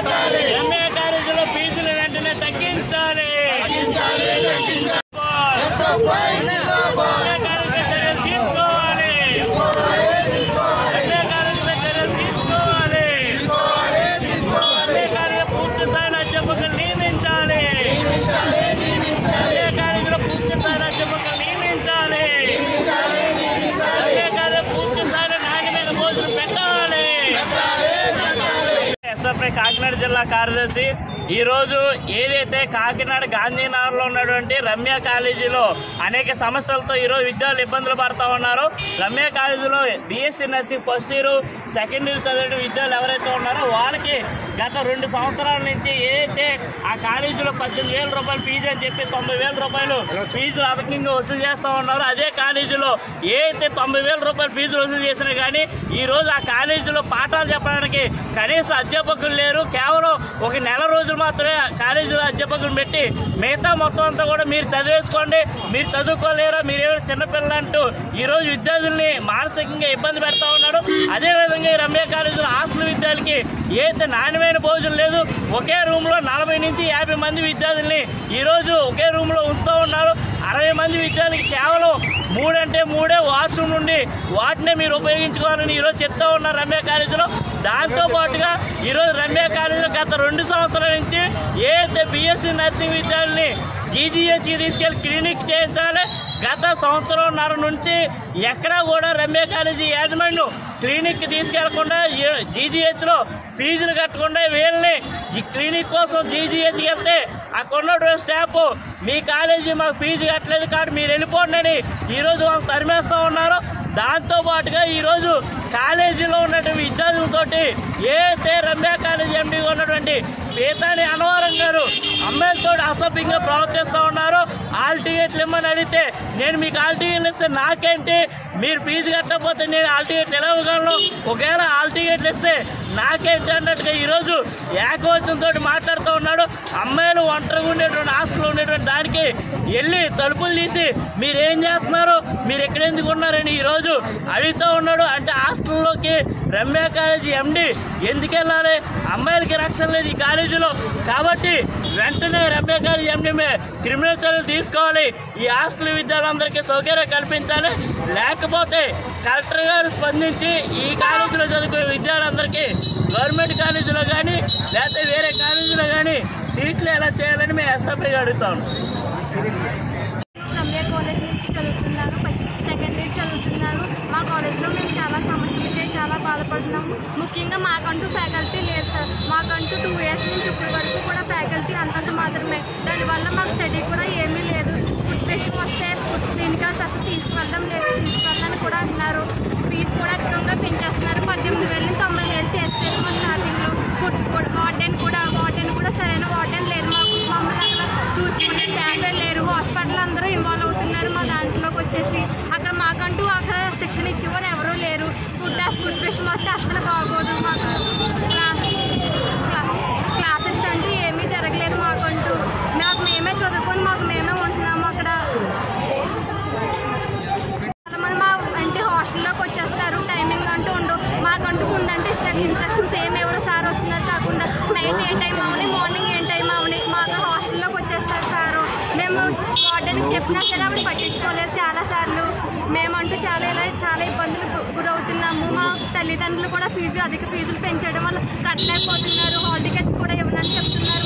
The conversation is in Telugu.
ఎంఏ కాలేజీలో ఫీజులు వెంటనే తగ్గించాలి. కాకినాడ జిల్లా కార్యదర్శి ఈరోజు ఏదైతే కాకినాడ గాంధీనగర్లో ఉన్నటువంటి రమ్య కాలేజీలో అనేక సమస్యలతో ఈరోజు విద్యార్థులు ఇబ్బందులు పడుతూ ఉన్నారు. రమ్య కాలేజీలో BSc nursing first year second year చదివే విద్యార్థులు ఎవరైతే ఉన్నారో వాళ్ళకి గత 2 సంవత్సరాల నుంచి ఏదైతే ఆ కాలేజీలో 18,000 రూపాయలు ఫీజు అని చెప్పి 90,000 రూపాయలు ఫీజు అధికంగా వసూలు చేస్తూ ఉన్నారు. అదే కాలేజీలో ఏదైతే 90,000 రూపాయలు ఫీజులు వసూలు చేసినా కానీ ఈరోజు ఆ కాలేజీలో పాఠాలు చెప్పడానికి కనీసం అధ్యాపకులు లేరు. కేవలం ఒక నెల రోజులు మాత్రమే కాలేజీలో అధ్యాపకులు పెట్టి మిగతా మొత్తం అంతా కూడా మీరు చదివేసుకోండి, మీరు చదువుకోలేరా, మీరేమో చిన్నపిల్లలు అంటూ ఈరోజు విద్యార్థుల్ని మానసికంగా ఇబ్బంది పెడతా ఉన్నారు. అదేవిధంగా ఈ రమ్య కాలేజీలో హాస్టల్ విద్యార్థులకి ఏదైతే నాణ్యమైన భోజనం లేదు. ఒకే రూమ్ లో 40 నుంచి 50 మంది విద్యార్థుల్ని ఈరోజు ఒకే రూమ్ లో ఉంచుతూ ఉన్నారు. 60 మంది విద్యార్థులకి కేవలం 3 అంటే 3 వాష్రూమ్ నుండి వాటినే మీరు ఉపయోగించుకోవాలని ఈరోజు చెప్తా ఉన్నారు రమ్య కాలేజీలో. దాంతో పాటుగా ఈరోజు రమ్య కాలేజీలో గత 2 సంవత్సరాల నుంచి ఏదైతే బీఎస్సీ నర్సింగ్ విద్యార్థుల్ని జీజీహెచ్కి తీసుకెళ్లి క్లినిక్ చేయించాలి. గత 1.5 సంవత్సరం నుంచి ఎక్కడా కూడా రమ్య కాలేజీ యాజమాన్యం క్లినిక్ తీసుకెళ్లకుండా జీజీహెచ్లో ఫీజులు కట్టకుండా వీళ్ళని ఈ క్లినిక్ కోసం జీజీహెచ్కి వెళ్తే అక్కడ ఉన్నటువంటి స్టాఫ్ మీ కాలేజీ మాకు ఫీజు కట్టలేదు కాబట్టి మీరు వెళ్ళిపోండి అని ఈరోజు వాళ్ళు తరిమేస్తూ ఉన్నారు. దాంతో పాటుగా ఈరోజు కాలేజీలో ఉన్నటువంటి విద్యార్థులతోటి ఏదైతే రమ్య కాలేజీ ఎండీగా ఉన్నటువంటి పీతాని అన్నవరం గారు అమ్మాయిలతో అసభ్యంగా ప్రవర్తిస్తూ ఉన్నారు. హాల్ టికెట్లు ఇమ్మని అడిగితే నేను మీకు హాల్ టికెట్లు ఇస్తే నాకేంటి, మీరు ఫీజు కట్టకపోతే నేను హాల్ టికెట్లు ఎలా ఇవ్వగలను, ఒకవేళ హాల్ టికెట్లు ఇస్తే నాకేంటి అన్నట్టుగా ఈరోజు ఏకవచనంతో మాట్లాడుతూ ఉన్నాడు. అమ్మాయిలు ఒంటరిగా ఉండేటువంటి హాస్టల్లో ఉండేటువంటి దానికి వెళ్ళి తలుపులు తీసి మీరేం చేస్తున్నారు, మీరు ఎక్కడెందుకు ఉన్నారని ఈరోజు అడుగుతూ ఉన్నాడు. అంటే హాస్టల్లోకి రమ్య కాలేజీ ఎండి ఎందుకు వెళ్ళాలి, అమ్మాయిలకి రక్షణ లేదు ఈ కాలేజీలో. కాబట్టి వెంటనే రమ్య కాలేజీ ఎండి క్రిమినల్ చర్యలు తీసుకోవాలి, ఈ హాస్టల్ విద్యార్థులందరికీ సౌకర్యం కల్పించాలి. లేకపోతే కలెక్టర్ గారు స్పందించి ఈ కాలేజీలో చదువుకునే విద్యార్థులందరికీ గవర్నమెంట్ కాలేజీలో కానీ లేకపోతే వేరే కాలేజీలో కానీ సీట్లు ఎలా చేయాలని మేము ఎస్ఎఫ్ఐగా అడుగుతాం. రమ్య కాలేజ్ నుంచి చదువుతున్నాను, ఫస్ట్ సెకండ్ ఇయర్ చదువుతున్నాను. మా కాలేజ్లో మేము చాలా సమస్యలకి చాలా బాధపడుతున్నాము. ముఖ్యంగా మాకంటూ ఫ్యాకల్టీ లేదు సార్. మాకంటూ 2 ఇయర్స్ నుంచి ఇప్పటి వరకు కూడా ఫ్యాకల్టీ అంతంత మాత్రమే. దానివల్ల మాకు స్టడీ కూడా ఏమీ లేదు. ఫుడ్ పేషెంట్ వస్తే ఫుడ్ క్లినికల్స్ అసలు తీసుకువెళ్ళడం లేదు, తీసుకెళ్ళని కూడా అంటున్నారు. ఫీజు కూడా అధికంగా పెంచేస్తున్నారు. 18,000 నుంచి 90,000 చేస్తారు మా స్టార్టింగ్లో. ఫుడ్ వార్డెన్ కూడా సరైన వార్డెన్ లేదు మాకు. మమ్మల్ని అక్కడ చూసుకునే స్టాఫే లేరు. హాస్పిటల్ అందరూ ఇన్వాల్వ్ అవుతున్నారు మా దాంట్లోకి వచ్చేసి. అక్కడ మాకంటూ అక్కడ శిక్షణ ఇచ్చేవారు ఎవరూ లేరు. ఫుడ్ పేషెంట్ వస్తే అసలు బాగోదు. మాకు క్లాసెస్ అంటూ ఏమీ జరగలేదు మాకంటూ. మాకు మేమే చదువుకొని మాకు మేమే ఉంటున్నాము అక్కడ. చాలామంది మా అంటే హాస్టల్లోకి వచ్చేస్తారు, టైమింగ్ అంటూ ఉండవు. మాకంటూ ముందంటే ఇన్స్ట్రక్షన్స్ ఏమి ఎవరు సార్ వస్తున్నారు కాకుండా నైట్ ఏ టైం అవని మార్నింగ్ ఏ టైం అవని మాకు హాస్టల్లోకి వచ్చేస్తారు సారు. మేము వార్డెన్కి చెప్పినా సరే అవి పట్టించుకోలేదు చాలాసార్లు. మేమంటూ చాలా ఇబ్బందులు గురవుతున్నాము. మా తల్లిదండ్రులు కూడా అధిక ఫీజులు పెంచడం వల్ల కట్టలేకపోతున్నారు. హాల్ టికెట్స్ కూడా ఇవ్వనని చెప్తున్నారు.